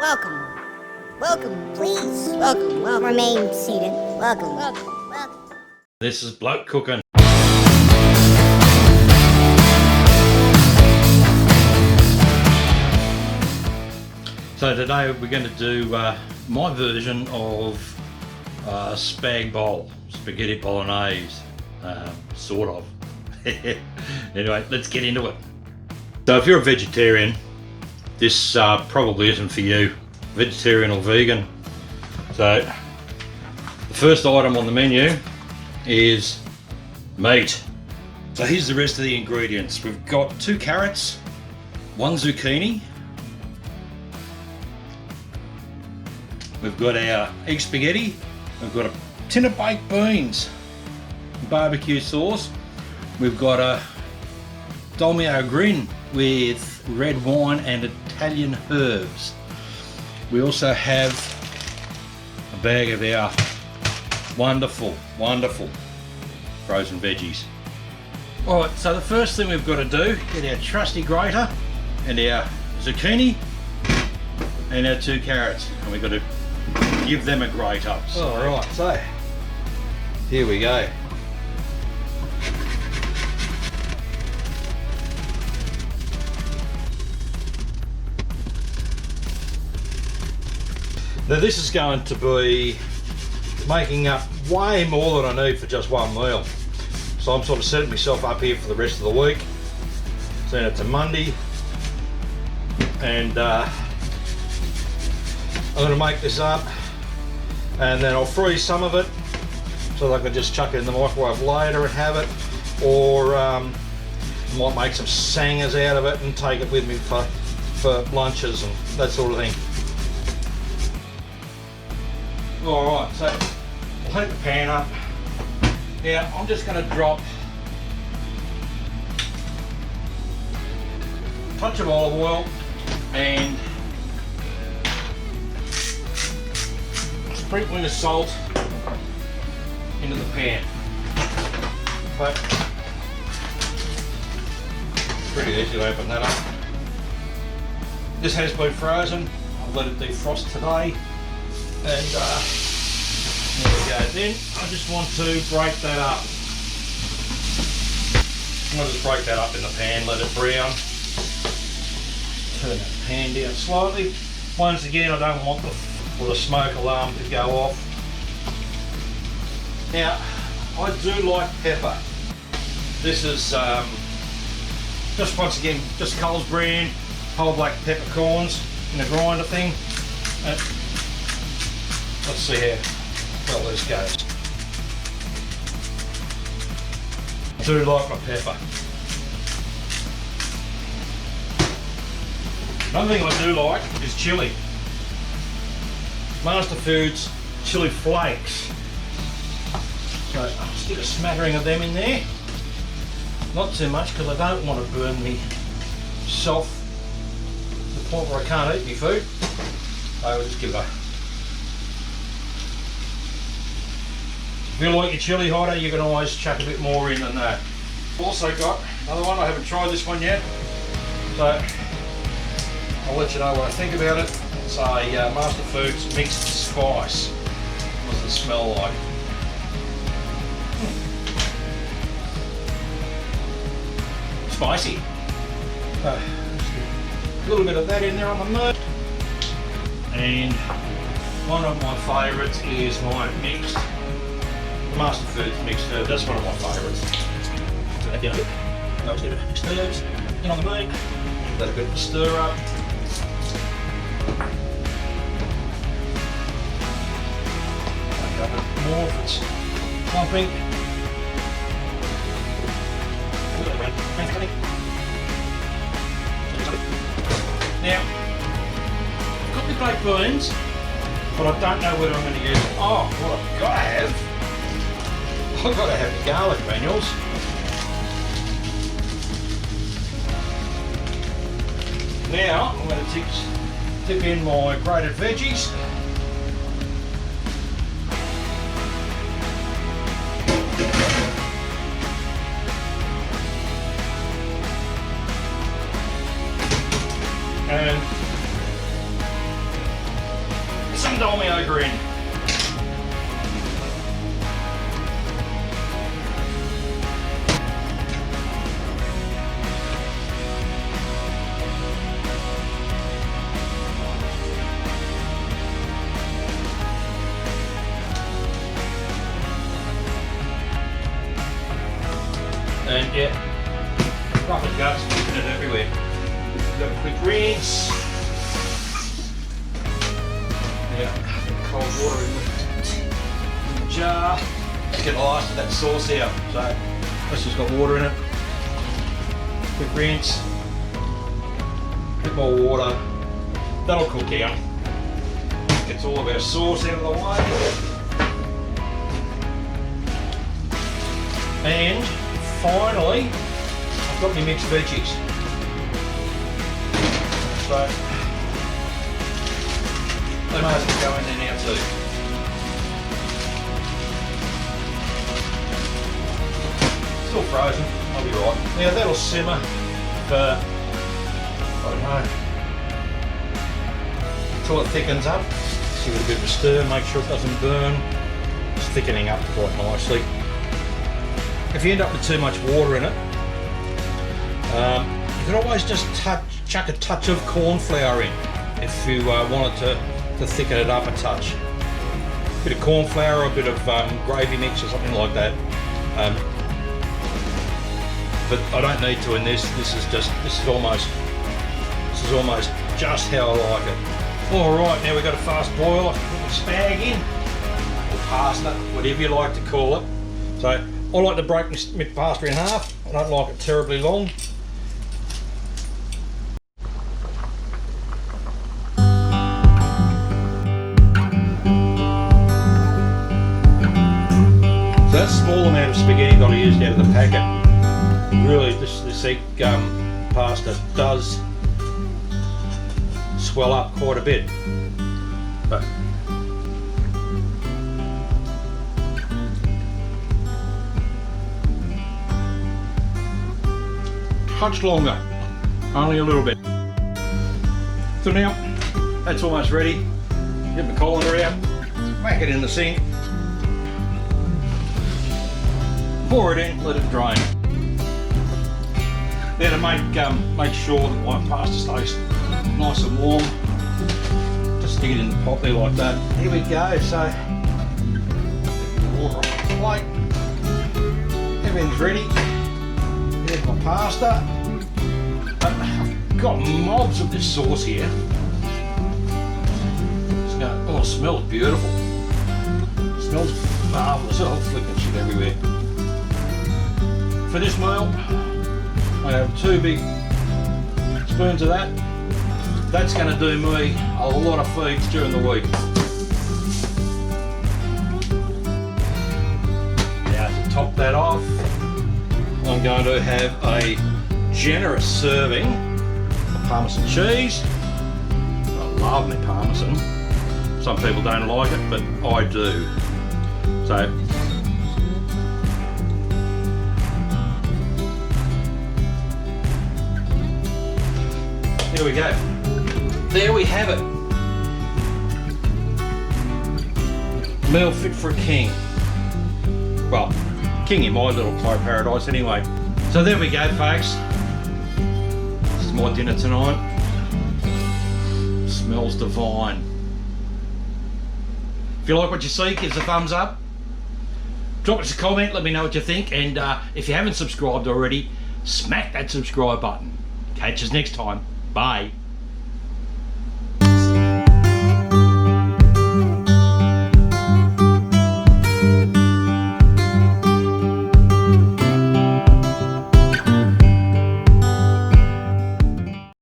Welcome. Welcome, please. Welcome, welcome. Remain seated. Welcome, welcome, welcome. This is Bloke Cooking. So today we're going to do my version of Spaghetti Bolognese, sort of. Anyway, let's get into it. So if you're a vegetarian, this probably isn't for you, vegetarian or vegan. So the first item on the menu is meat. So here's the rest of the ingredients. We've got 2 carrots, 1 zucchini. We've got our egg spaghetti. We've got a tin of baked beans, barbecue sauce. We've got a dolmio grin with red wine and Italian herbs. We also have a bag of our wonderful frozen veggies. Alright, so the first thing we've got to do, get our trusty grater and our zucchini and our 2 carrots, and we've got to give them a grate up. So. Alright, so here we go. Now this is going to be making up way more than I need for just one meal. So I'm sort of setting myself up here for the rest of the week. So it's a Monday, and I'm going to make this up, and then I'll freeze some of it so that I can just chuck it in the microwave later and have it, or might make some sangers out of it and take it with me for lunches and that sort of thing. Alright, so I'll heat the pan up. Now I'm just going to drop a touch of olive oil and a sprinkling of salt into the pan. But pretty easy to open that up. This has been frozen. I've let it defrost today. And there we go. Then I just want to break that up. I'll just break that up in the pan, let it brown. Turn that pan down slightly. Once again, I don't want the smoke alarm to go off. Now, I do like pepper. This is just once again, just Coles brand, whole black peppercorns in a grinder thing. Let's see how well this goes. I do like my pepper. Another thing I do like is chilli. Master Foods chilli flakes. So I'll stick a smattering of them in there. Not too much because I don't want to burn myself to the point where I can't eat my food. I will just give it a. If you like your chilli hotter, you can always chuck a bit more in than that. Also got another one, I haven't tried this one yet, so I'll let you know what I think about it. It's a Master Foods mixed spice. What does it smell like? Spicy. So, a little bit of that in there on the meat. And one of my favourites is my mixed Master Foods mixed herb. That's one of my favourites. So that down a bit. Those little mixed herbs in on the meat. Let a bit of a stir up. Make it up a bit more if it's clumping. Now, I've got the baked beans, but I don't know whether I'm going to use. Oh, what I've got to have. I've got to have the garlic granules. Now I'm going to dip in my grated veggies. And Indomie over in. And yeah, rough and guts, putting it everywhere. Got a quick rinse. Yeah, cold water in the jar. Get the last of that sauce out. So this has got water in it. Quick rinse. Bit more water. That'll cook down. Gets all of our sauce out of the way. And finally, I've got my mixed veggies. So they might as well go in there now too. Still frozen, I'll be right. Now that'll simmer for, I don't know, until it thickens up. Give it a bit of a stir, make sure it doesn't burn. It's thickening up quite nicely. If you end up with too much water in it, you can always just chuck a touch of corn flour in if you wanted to thicken it up a touch. A bit of corn flour, or a bit of gravy mix or something like that. But I don't need to in this. This is almost just how I like it. All right, now we've got a fast boil. I can put the spag in, or pasta, whatever you like to call it. So I like to break my pasta in half. I don't like it terribly long. So that small amount of spaghetti that I used out of the packet, really this egg pasta does swell up quite a bit. But touch longer, only a little bit. So now that's almost ready. Get my colander out, whack it in the sink, pour it in, let it drain. Now to make sure that my pasta stays nice and warm, just stick it in the pot there like that. Here we go. So water on the plate, everything's ready. There's my pasta. I've got mobs of this sauce here. Oh, it smells beautiful. It smells marvellous. Oh, flicking shit everywhere. For this meal, I have 2 big spoons of that. That's going to do me a lot of feeds during the week. Now to top that off, I'm going to have a generous serving of Parmesan cheese. I love my Parmesan. Some people don't like it, but I do. So there we go. There we have it. Meal fit for a king. Well, king in my little pie paradise anyway. So there we go, folks. This is my dinner tonight. Smells divine. If you like what you see, give us a thumbs up. Drop us a comment, let me know what you think. And if you haven't subscribed already, smack that subscribe button. Catch us next time. Bye.